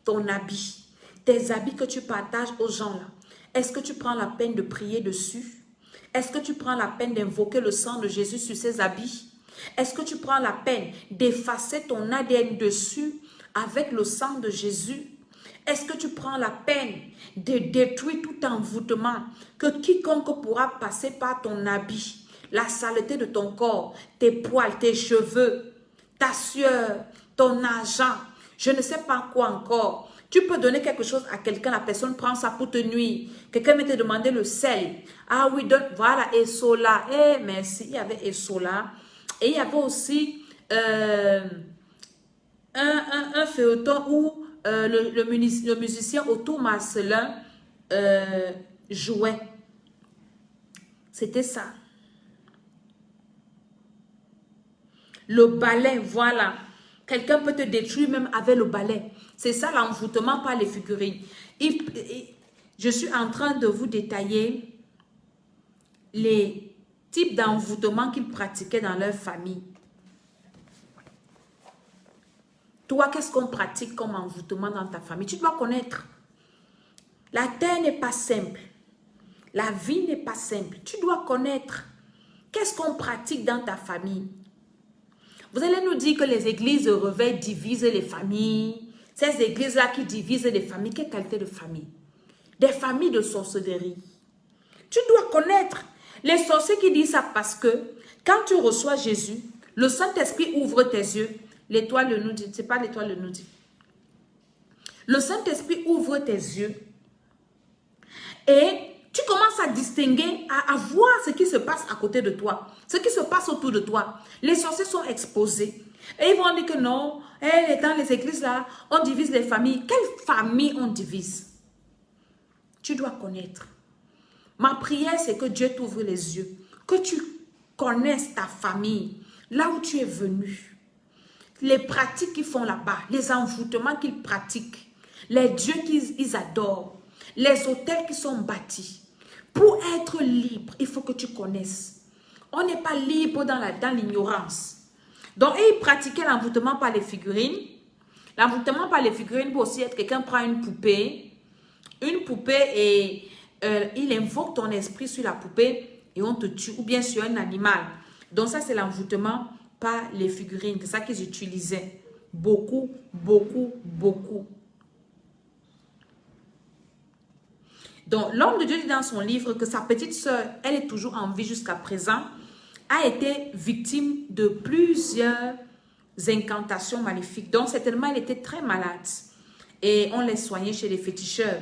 Ton habit, tes habits que tu partages aux gens là. Est-ce que tu prends la peine de prier dessus? Est-ce que tu prends la peine d'invoquer le sang de Jésus sur ses habits? Est-ce que tu prends la peine d'effacer ton ADN dessus avec le sang de Jésus? Est-ce que tu prends la peine de détruire tout envoûtement que quiconque pourra passer par ton habit, la saleté de ton corps, tes poils, tes cheveux, ta sueur, ton argent, je ne sais pas quoi encore. Tu peux donner quelque chose à quelqu'un, la personne prend ça pour te nuire. Quelqu'un va te demander le sel. Ah oui, donne, voilà, Esola. Merci, il y avait Esola. Et il y avait aussi un feuilleton où le musicien Otto Marcelin jouait. C'était ça. Le balai, voilà. Quelqu'un peut te détruire même avec le balai. C'est ça l'envoûtement par les figurines. Je suis en train de vous détailler les types d'envoûtement qu'ils pratiquaient dans leur famille. Toi, qu'est-ce qu'on pratique comme envoûtement dans ta famille? Tu dois connaître. La terre n'est pas simple. La vie n'est pas simple. Tu dois connaître. Qu'est-ce qu'on pratique dans ta famille? Vous allez nous dire que les églises de réveil divisent les familles. Ces églises-là qui divisent les familles, quelle qualité de famille? Des familles de sorcellerie. Tu dois connaître. Les sorciers qui disent ça parce que quand tu reçois Jésus, le Saint-Esprit ouvre tes yeux. L'étoile nous dit, c'est pas l'étoile nous dit. Le Saint-Esprit ouvre tes yeux et tu commences à distinguer, à voir ce qui se passe à côté de toi, ce qui se passe autour de toi. Les sorciers sont exposés. Et ils vont dire que non, dans les églises là, on divise les familles. Quelle famille on divise? Tu dois connaître. Ma prière, c'est que Dieu t'ouvre les yeux, que tu connaisses ta famille, là où tu es venu, les pratiques qu'ils font là-bas, les envoûtements qu'ils pratiquent, les dieux qu'ils adorent, les hôtels qui sont bâtis. Pour être libre, il faut que tu connaisses. On n'est pas libre dans l'ignorance. Donc, ils pratiquaient l'envoûtement par les figurines. L'envoûtement par les figurines peut aussi être quelqu'un prend une poupée et il invoque ton esprit sur la poupée et on te tue, ou bien sur un animal. Donc ça, c'est l'envoûtement par les figurines. C'est ça qu'ils utilisaient. Beaucoup, beaucoup, beaucoup. Donc, l'homme de Dieu dit dans son livre que sa petite sœur, elle est toujours en vie jusqu'à présent, a été victime de plusieurs incantations maléfiques. Donc, certainement, elle était très malade. Et on les soignait chez les féticheurs.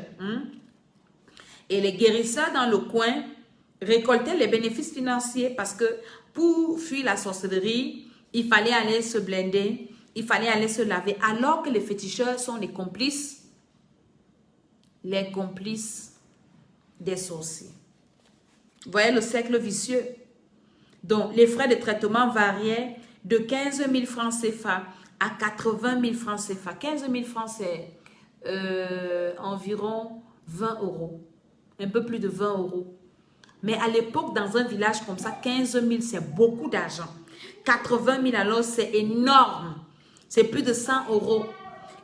Et les guérisseurs dans le coin récoltaient les bénéfices financiers parce que pour fuir la sorcellerie, il fallait aller se blinder, il fallait aller se laver. Alors que les féticheurs sont les complices des sorciers. Vous voyez le cercle vicieux. Donc, les frais de traitement variaient de 15 000 francs CFA à 80 000 francs CFA. 15 000 francs, c'est environ 20 euros. Un peu plus de 20 euros. Mais à l'époque, dans un village comme ça, 15 000, c'est beaucoup d'argent. 80 000, alors, c'est énorme. C'est plus de 100 euros.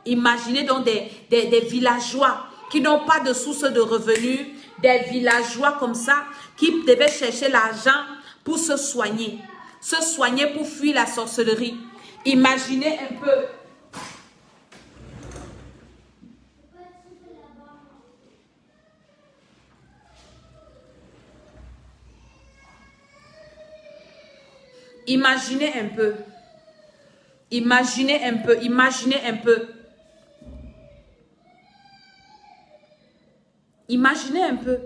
Imaginez donc des villageois qui n'ont pas de source de revenus, des villageois comme ça, qui devaient chercher l'argent pour se soigner pour fuir la sorcellerie. Imaginez un peu. Imaginez un peu. Imaginez un peu. Imaginez un peu. Imaginez un peu.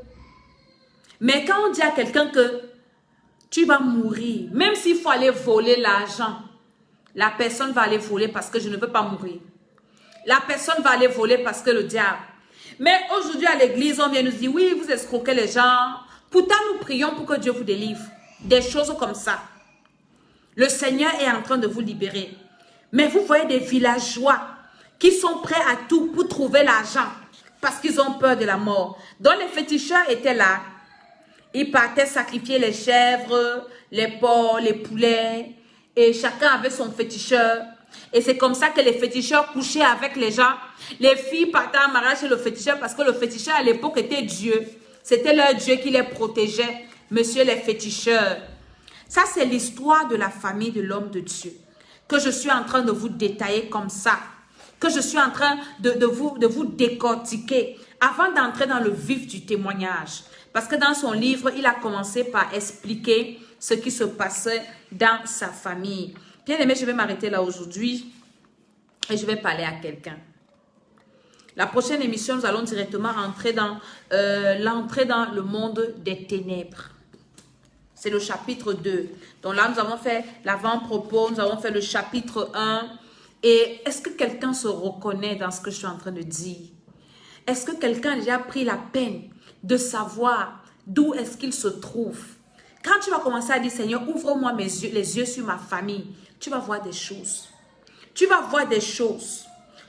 Mais quand on dit à quelqu'un que tu vas mourir, même s'il faut aller voler l'argent, la personne va aller voler parce que je ne veux pas mourir. La personne va aller voler parce que le diable. Mais aujourd'hui à l'église, on vient nous dire, oui, vous escroquez les gens. Pourtant, nous prions pour que Dieu vous délivre. Des choses comme ça. Le Seigneur est en train de vous libérer. Mais vous voyez des villageois qui sont prêts à tout pour trouver l'argent parce qu'ils ont peur de la mort. Donc les féticheurs étaient là. Ils partaient sacrifier les chèvres, les porcs, les poulets. Et chacun avait son féticheur. Et c'est comme ça que les féticheurs couchaient avec les gens. Les filles partaient en mariage chez le féticheur parce que le féticheur à l'époque était Dieu. C'était leur Dieu qui les protégeait. Monsieur les féticheurs. Ça, c'est l'histoire de la famille de l'homme de Dieu. Que je suis en train de vous détailler comme ça. Que je suis en train de vous décortiquer. Avant d'entrer dans le vif du témoignage. Parce que dans son livre, il a commencé par expliquer ce qui se passait dans sa famille. Bien aimé, je vais m'arrêter là aujourd'hui. Et je vais parler à quelqu'un. La prochaine émission, nous allons directement entrer dans l'entrée dans le monde des ténèbres. C'est le chapitre 2. Donc là, nous avons fait l'avant-propos, nous avons fait le chapitre 1. Et est-ce que quelqu'un se reconnaît dans ce que je suis en train de dire? Est-ce que quelqu'un a déjà pris la peine de savoir d'où est-ce qu'il se trouve? Quand tu vas commencer à dire, Seigneur, ouvre-moi les yeux sur ma famille, tu vas voir des choses. Tu vas voir des choses.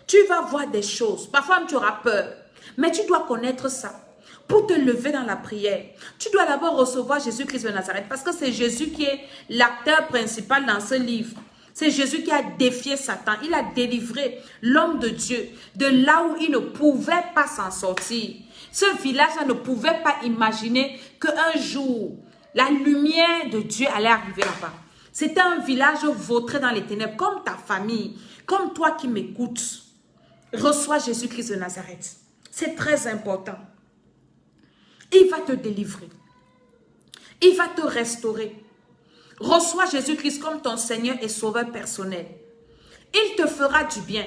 Tu vas voir des choses. Parfois, tu auras peur. Mais tu dois connaître ça. Pour te lever dans la prière, tu dois d'abord recevoir Jésus-Christ de Nazareth. Parce que c'est Jésus qui est l'acteur principal dans ce livre. C'est Jésus qui a défié Satan. Il a délivré l'homme de Dieu de là où il ne pouvait pas s'en sortir. Ce village-là ne pouvait pas imaginer qu'un jour, la lumière de Dieu allait arriver là-bas. C'était un village vautré dans les ténèbres, comme ta famille, comme toi qui m'écoutes. Reçois Jésus-Christ de Nazareth. C'est très important. Il va te délivrer. Il va te restaurer. Reçois Jésus-Christ comme ton Seigneur et Sauveur personnel. Il te fera du bien.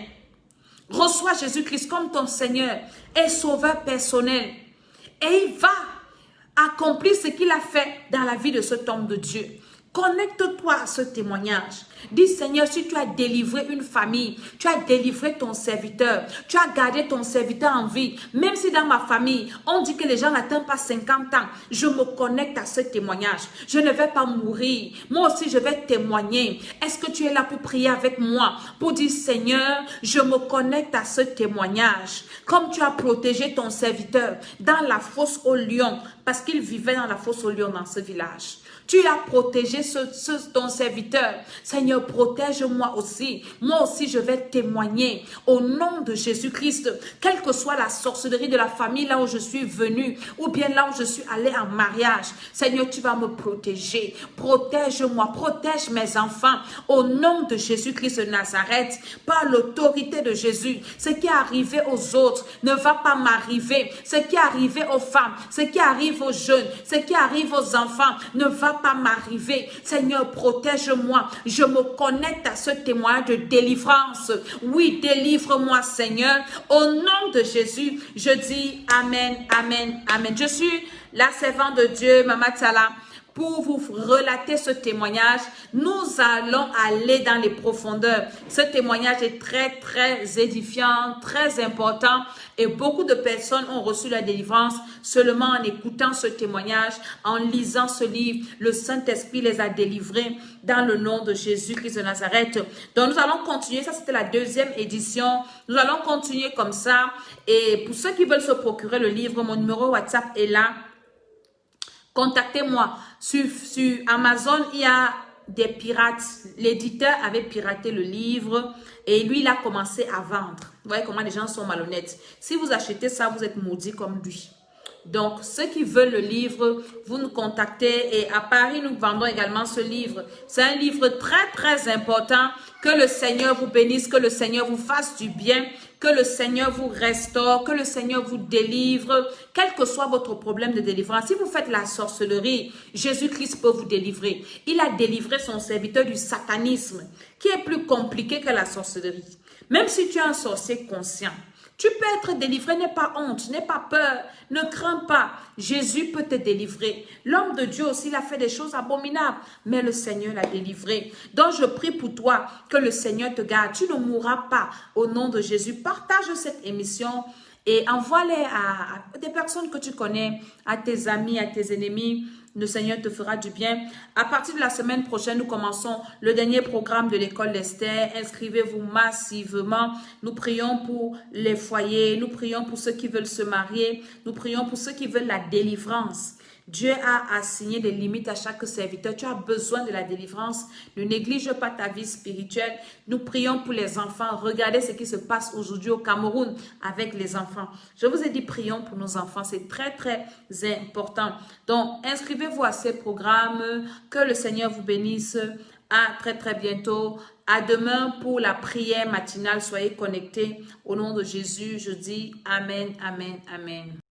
Reçois Jésus-Christ comme ton Seigneur et Sauveur personnel. Et il va accomplir ce qu'il a fait dans la vie de cet homme de Dieu. Connecte-toi à ce témoignage. Dis Seigneur, si tu as délivré une famille, tu as délivré ton serviteur, tu as gardé ton serviteur en vie, même si dans ma famille, on dit que les gens n'atteignent pas 50 ans, je me connecte à ce témoignage. Je ne vais pas mourir. Moi aussi, je vais témoigner. Est-ce que tu es là pour prier avec moi? Pour dire Seigneur, je me connecte à ce témoignage. Comme tu as protégé ton serviteur dans la fosse aux lions, parce qu'il vivait dans la fosse aux lions dans ce village. Tu as protégé ton serviteur. Seigneur, protège-moi aussi. Moi aussi, je vais témoigner au nom de Jésus-Christ. Quelle que soit la sorcellerie de la famille là où je suis venue, ou bien là où je suis allée en mariage. Seigneur, tu vas me protéger. Protège-moi, protège mes enfants. Au nom de Jésus-Christ de Nazareth, par l'autorité de Jésus, ce qui est arrivé aux autres ne va pas m'arriver. Ce qui est arrivé aux femmes, ce qui arrive aux jeunes, ce qui arrive aux enfants ne va pas m'arriver. Seigneur, protège-moi. Je me connecte à ce témoignage de délivrance. Oui, délivre-moi, Seigneur. Au nom de Jésus, je dis Amen, Amen, Amen. Je suis la servante de Dieu, Mama Tsala. Pour vous relater ce témoignage, nous allons aller dans les profondeurs. Ce témoignage est très, très édifiant, très important et beaucoup de personnes ont reçu la délivrance seulement en écoutant ce témoignage, en lisant ce livre. Le Saint-Esprit les a délivrés dans le nom de Jésus-Christ de Nazareth. Donc, nous allons continuer. Ça, c'était la deuxième édition. Nous allons continuer comme ça. Et pour ceux qui veulent se procurer le livre, mon numéro WhatsApp est là. Contactez-moi. Sur Amazon, il y a des pirates. L'éditeur avait piraté le livre et lui, il a commencé à vendre. Vous voyez comment les gens sont malhonnêtes. Si vous achetez ça, vous êtes maudits comme lui. Donc, ceux qui veulent le livre, vous nous contactez. Et à Paris, nous vendons également ce livre. C'est un livre très, très important. Que le Seigneur vous bénisse, que le Seigneur vous fasse du bien, que le Seigneur vous restaure, que le Seigneur vous délivre, quel que soit votre problème de délivrance. Si vous faites la sorcellerie, Jésus-Christ peut vous délivrer. Il a délivré son serviteur du satanisme, qui est plus compliqué que la sorcellerie. Même si tu es un sorcier conscient, tu peux être délivré, n'aie pas honte, n'aie pas peur, ne crains pas. Jésus peut te délivrer. L'homme de Dieu aussi, il a fait des choses abominables, mais le Seigneur l'a délivré. Donc je prie pour toi que le Seigneur te garde. Tu ne mourras pas au nom de Jésus. Partage cette émission et envoie-les à des personnes que tu connais, à tes amis, à tes ennemis. Le Seigneur te fera du bien. À partir de la semaine prochaine, nous commençons le dernier programme de l'école d'Esther. Inscrivez-vous massivement. Nous prions pour les foyers. Nous prions pour ceux qui veulent se marier. Nous prions pour ceux qui veulent la délivrance. Dieu a assigné des limites à chaque serviteur. Tu as besoin de la délivrance. Ne néglige pas ta vie spirituelle. Nous prions pour les enfants. Regardez ce qui se passe aujourd'hui au Cameroun avec les enfants. Je vous ai dit, prions pour nos enfants. C'est très, très important. Donc, inscrivez-vous à ces programmes. Que le Seigneur vous bénisse. À très, très bientôt. À demain pour la prière matinale. Soyez connectés. Au nom de Jésus, je dis Amen, Amen, Amen.